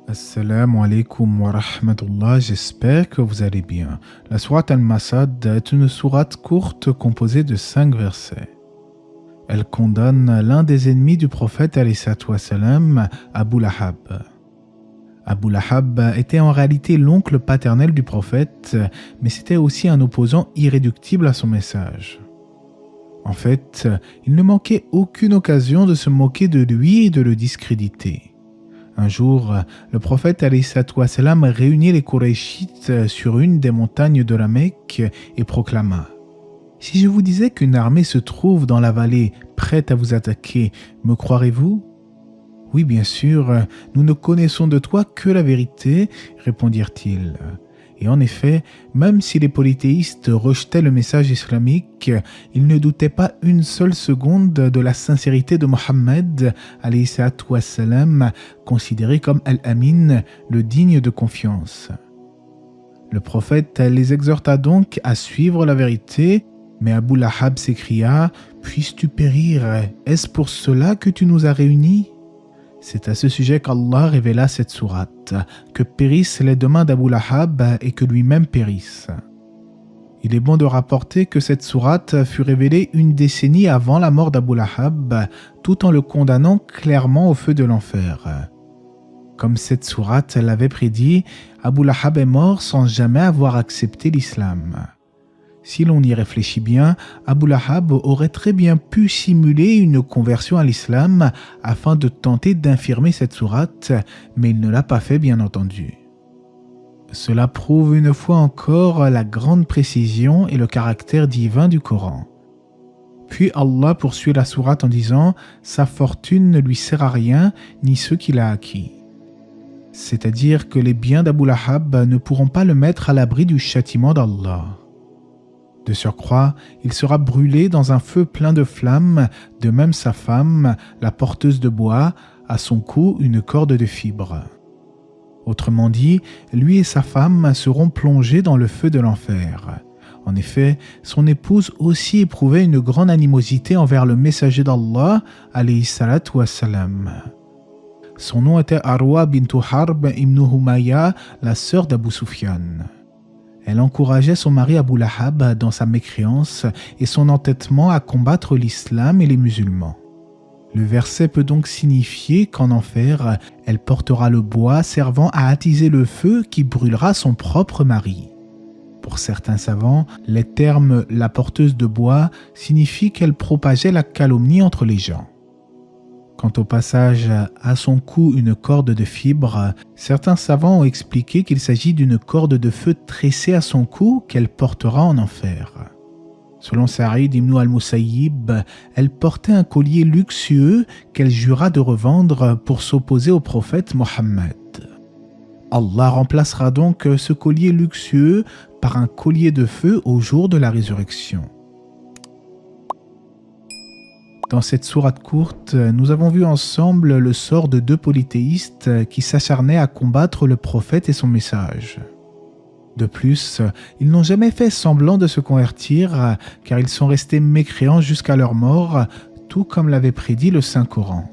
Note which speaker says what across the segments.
Speaker 1: Assalamu alaikum wa rahmatullah, j'espère que vous allez bien. La sourate Al-Masad est une sourate courte composée de 5 versets. Elle condamne l'un des ennemis du prophète alayhi wassalam, Abu Lahab. Abu Lahab était en réalité l'oncle paternel du prophète, mais c'était aussi un opposant irréductible à son message. En fait, il ne manquait aucune occasion de se moquer de lui et de le discréditer. Un jour, le prophète alayhi wassalam réunit les Qurayshites sur une des montagnes de la Mecque et proclama: « Si je vous disais qu'une armée se trouve dans la vallée prête à vous attaquer, me croirez-vous » ? « Oui, bien sûr, nous ne connaissons de toi que la vérité, répondirent-ils. Et en effet, même si les polythéistes rejetaient le message islamique, ils ne doutaient pas une seule seconde de la sincérité de Mohammed, alayhi wassalam, considéré comme Al-Amin, le digne de confiance. Le prophète les exhorta donc à suivre la vérité, mais Abu Lahab s'écria: « Puisses-tu périr? Est-ce pour cela que tu nous as réunis ?» C'est à ce sujet qu'Allah révéla cette sourate, que périssent les deux mains d'Abu Lahab et que lui-même périsse. Il est bon de rapporter que cette sourate fut révélée une décennie avant la mort d'Abu Lahab, tout en le condamnant clairement au feu de l'enfer. Comme cette sourate l'avait prédit, Abu Lahab est mort sans jamais avoir accepté l'islam. Si l'on y réfléchit bien, Abu Lahab aurait très bien pu simuler une conversion à l'islam afin de tenter d'infirmer cette sourate, mais il ne l'a pas fait, bien entendu. Cela prouve une fois encore la grande précision et le caractère divin du Coran. Puis Allah poursuit la sourate en disant: « Sa fortune ne lui sert à rien, ni ceux qu'il a acquis. » C'est-à-dire que les biens d'Abu Lahab ne pourront pas le mettre à l'abri du châtiment d'Allah. De surcroît, il sera brûlé dans un feu plein de flammes, de même sa femme, la porteuse de bois, à son cou une corde de fibres. Autrement dit, lui et sa femme seront plongés dans le feu de l'enfer. En effet, son épouse aussi éprouvait une grande animosité envers le messager d'Allah, alayhi salatu wassalam. Son nom était Arwa bint Harb ibn Humayya, la sœur d'Abu Sufyan. Elle encourageait son mari Abu Lahab dans sa mécréance et son entêtement à combattre l'islam et les musulmans. Le verset peut donc signifier qu'en enfer, elle portera le bois servant à attiser le feu qui brûlera son propre mari. Pour certains savants, les termes « la porteuse de bois » signifient qu'elle propageait la calomnie entre les gens. Quant au passage « à son cou une corde de fibres », certains savants ont expliqué qu'il s'agit d'une corde de feu tressée à son cou qu'elle portera en enfer. Selon Saïd ibn al-Musayyib, elle portait un collier luxueux qu'elle jura de revendre pour s'opposer au prophète Mohammed. Allah remplacera donc ce collier luxueux par un collier de feu au jour de la résurrection. Dans cette sourate courte, nous avons vu ensemble le sort de deux polythéistes qui s'acharnaient à combattre le prophète et son message. De plus, ils n'ont jamais fait semblant de se convertir car ils sont restés mécréants jusqu'à leur mort, tout comme l'avait prédit le Saint-Coran.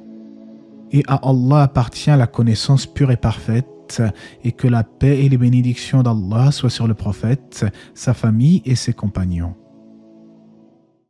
Speaker 1: Et à Allah appartient la connaissance pure et parfaite, et que la paix et les bénédictions d'Allah soient sur le prophète, sa famille et ses compagnons.